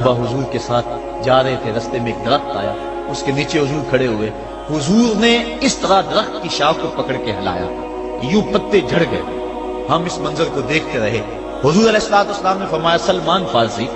حضور کے ساتھ جا رہے تھے، رستے میں ایک درخت آیا، اس کے نیچے حضور کھڑے ہوئے، حضور نے اس طرح درخت کی شاخ کو پکڑ کے ہلایا، یوں پتے جھڑ گئے۔ ہم اس منظر کو دیکھتے رہے۔ حضور علیہ السلام نے فرمایا، سلمان فارسی،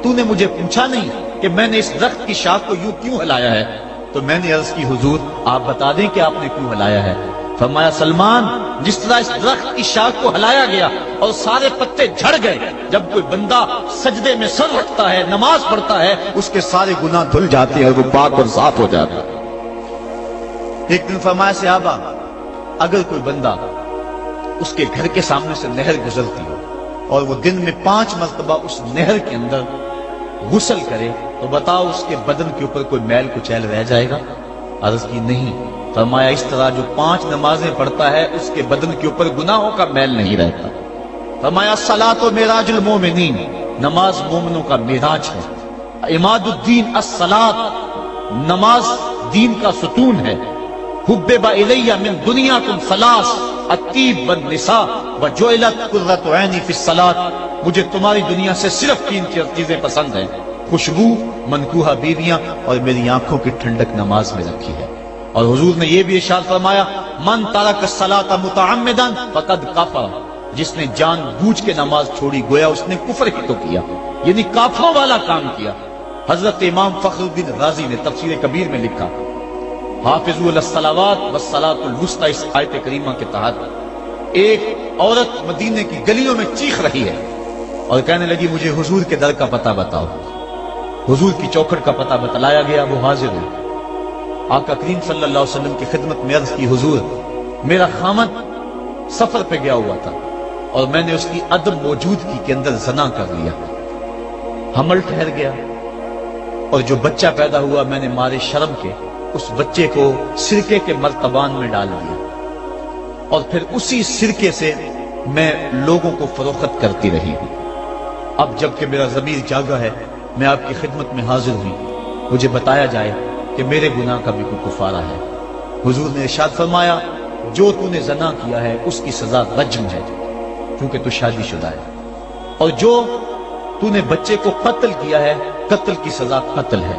تو نے مجھے پوچھا نہیں کہ میں نے اس درخت کی شاخ کو یوں کیوں ہلایا ہے؟ تو میں نے عرض کی، حضور آپ بتا دیں کہ آپ نے کیوں ہلایا ہے؟ فرمایا، سلمان، جس طرح اس درخت کی شاخ کو ہلایا گیا اور سارے پتے جھڑ گئے، جب کوئی بندہ سجدے میں سر رکھتا ہے، نماز پڑھتا ہے، اس کے سارے گناہ دھل جاتے ہیں اور وہ پاک اور صاف ہو جاتا ہے۔ ایک دن فرمایا، صحابہ، اگر کوئی بندہ اس کے گھر کے سامنے سے نہر گزرتی ہو اور وہ دن میں 5 مرتبہ اس نہر کے اندر غسل کرے تو بتاؤ اس کے بدن کے اوپر کوئی میل کچیل رہ جائے گا؟ عرض کی، نہیں۔ فرمایا، اس طرح جو 5 نمازیں پڑھتا ہے اس کے بدن کے اوپر گناہوں کا میل نہیں رہتا۔ فرمایا، الصلاۃ معراج المومنین، نماز مومنوں کا معراج ہے۔ عماد الدین الصلاۃ، نماز دین کا ستون ہے۔ حبب الی من دنیاکم ثلاث، الطیب والنساء وجعلت قرۃ عینی فی الصلاۃ، مجھے تمہاری دنیا سے صرف 3 چیزیں پسند ہیں، خوشبو، منکوحہ بیویاں، اور میری آنکھوں کی ٹھنڈک نماز میں رکھی ہے۔ اور حضور نے یہ بھی ارشاد فرمایا، من ترک الصلاۃ متعمدا فقد کفر، جس نے جان بوجھ کے نماز چھوڑی گویا اس نے کفر ہی تو کیا، یعنی کافروں والا کام کیا۔ حضرت امام فخر الدین رازی نے تفسیر کبیر میں لکھا، حافظوا علی الصلوات والصلاۃ الوسطی، اس آیت کریمہ کے تحت ایک عورت مدینے کی گلیوں میں چیخ رہی ہے اور کہنے لگی، مجھے حضور کے در کا پتہ بتاؤ۔ حضور کی چوکھٹ کا پتہ بتلایا گیا، وہ حاضر ہے۔ آقا کریم صلی اللہ علیہ وسلم کی خدمت میں عرض کی، حضور میرا خامد سفر پہ گیا ہوا تھا اور میں نے اس کی عدم موجودگی کے اندر زنا کر لیا، حمل ٹھہر گیا، اور جو بچہ پیدا ہوا میں نے مارے شرم کے اس بچے کو سرکے کے مرتبان میں ڈال دیا، اور پھر اسی سرکے سے میں لوگوں کو فروخت کرتی رہی ہوں۔ اب جب کہ میرا ضمیر جاگا ہے، میں آپ کی خدمت میں حاضر ہوئی، مجھے بتایا جائے کہ میرے گناہ کا بھی کوئی کفارہ ہے۔ حضور نے ارشاد فرمایا، جو تو نے زنا کیا ہے اس کی سزا رجم ہے، کیونکہ تو شادی شدہ ہے، اور جو تو نے بچے کو قتل کیا ہے، قتل کی سزا قتل ہے،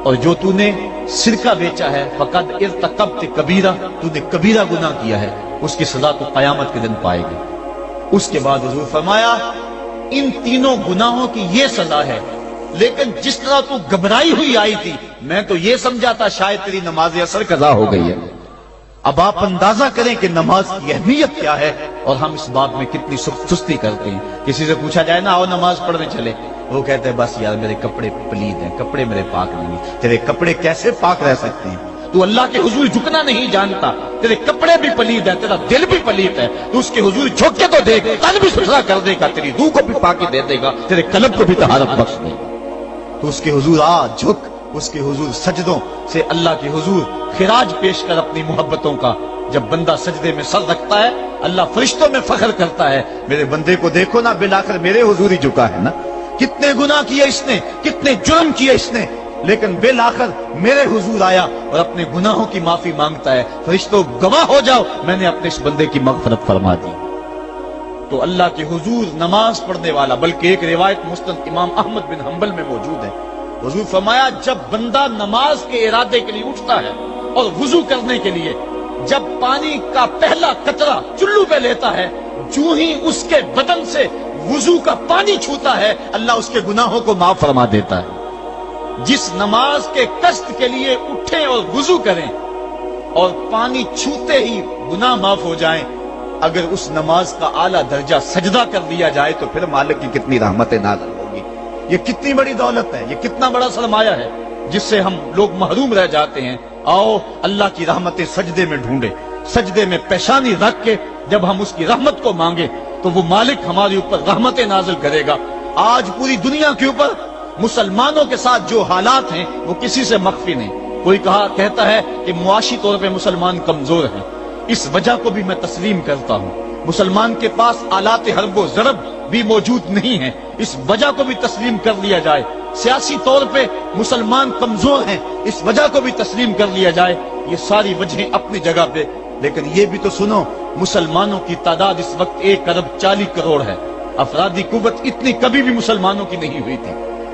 اور جو تو نے سرکہ بیچا ہے فقد ارتکبت کبیرہ، تو نے کبیرہ گناہ کیا ہے، اس کی سزا تو قیامت کے دن پائے گی۔ اس کے بعد حضور فرمایا، ان تینوں گناہوں کی یہ سزا ہے، لیکن جس طرح تو گھبرائی ہوئی آئی تھی، میں تو یہ سمجھا تھا شاید تیری نماز اثر قضا ہو گئی ہے۔ اب آپ اندازہ کریں کہ نماز کی اہمیت کیا ہے، اور ہم اس بات میں کتنی سستی کرتے ہیں۔ کسی سے پوچھا جائے نا، آؤ نماز پڑھنے چلے، وہ کہتے ہیں، بس یار میرے کپڑے پلید ہیں، کپڑے میرے پاک نہیں ہیں۔ تیرے کپڑے کیسے پاک رہ سکتے ہیں؟ تو اللہ کے حضور جھکنا نہیں جانتا، تیرے کپڑے بھی پلید ہیں، تیرا دل بھی پلید ہے، تو اس کے حضور جھک کے تو دیکھ، قلب بھی ستھرا کر دے گا، تیری روح کو بھی پاکی دے دے گا، تیرے قلب کو بھی طہارت بخش دے گا۔ تو اس کے حضور آ جھک، اس کے حضور سجدوں سے اللہ کے حضور خراج پیش کر اپنی محبتوں کا۔ جب بندہ سجدے میں سر رکھتا ہے، اللہ فرشتوں میں فخر کرتا ہے، میرے بندے کو دیکھو نا، بالآخر میرے حضور ہی جھکا ہے نا، کتنے گناہ کیے اس نے، کتنے جرم کیے اس نے، لیکن بالآخر میرے حضور آیا اور اپنے گناہوں کی معافی مانگتا ہے۔ فرشتوں گواہ ہو جاؤ، میں نے اپنے اس بندے کی مغفرت فرما دی۔ تو اللہ کے حضور نماز پڑھنے والا، بلکہ ایک روایت مسند امام احمد بن حنبل میں موجود ہے، حضور فرمایا، جب بندہ نماز کے ارادے کے لیے اٹھتا ہے اور وضو کرنے کے لیے جب پانی کا پہلا قطرہ چلو پہ لیتا ہے، جو ہی اس کے بدن سے وضو کا پانی چھوتا ہے، اللہ اس کے گناہوں کو معاف فرما دیتا ہے۔ جس نماز کے قصد کے لیے اٹھیں اور وضو کریں اور پانی چھوتے ہی گناہ معاف ہو جائیں، اگر اس نماز کا اعلیٰ درجہ سجدہ کر دیا جائے تو پھر مالک کی کتنی رحمتیں نازل ہوگی۔ یہ کتنی بڑی دولت ہے، یہ کتنا بڑا سرمایہ ہے جس سے ہم لوگ محروم رہ جاتے ہیں۔ آؤ اللہ کی رحمتیں سجدے میں ڈھونڈے، سجدے میں پیشانی رکھ کے جب ہم اس کی رحمت کو مانگے تو وہ مالک ہمارے اوپر رحمتیں نازل کرے گا۔ آج پوری دنیا کے اوپر مسلمانوں کے ساتھ جو حالات ہیں وہ کسی سے مخفی نہیں۔ کوئی کہتا ہے کہ معاشی طور پہ مسلمان کمزور ہیں، اس وجہ کو بھی میں تسلیم کرتا ہوں۔ مسلمان کے پاس آلات حرب و ضرب بھی موجود نہیں ہیں، اس وجہ کو بھی تسلیم کر لیا جائے۔ سیاسی طور پہ مسلمان کمزور ہیں، اس وجہ کو بھی تسلیم کر لیا جائے۔ یہ ساری وجہیں اپنی جگہ پہ، لیکن یہ بھی تو سنو، مسلمانوں کی تعداد اس وقت 1 ارب 40 کروڑ ہے۔ افرادی قوت اتنی کبھی بھی مسلمانوں کی نہیں ہوئی تھی،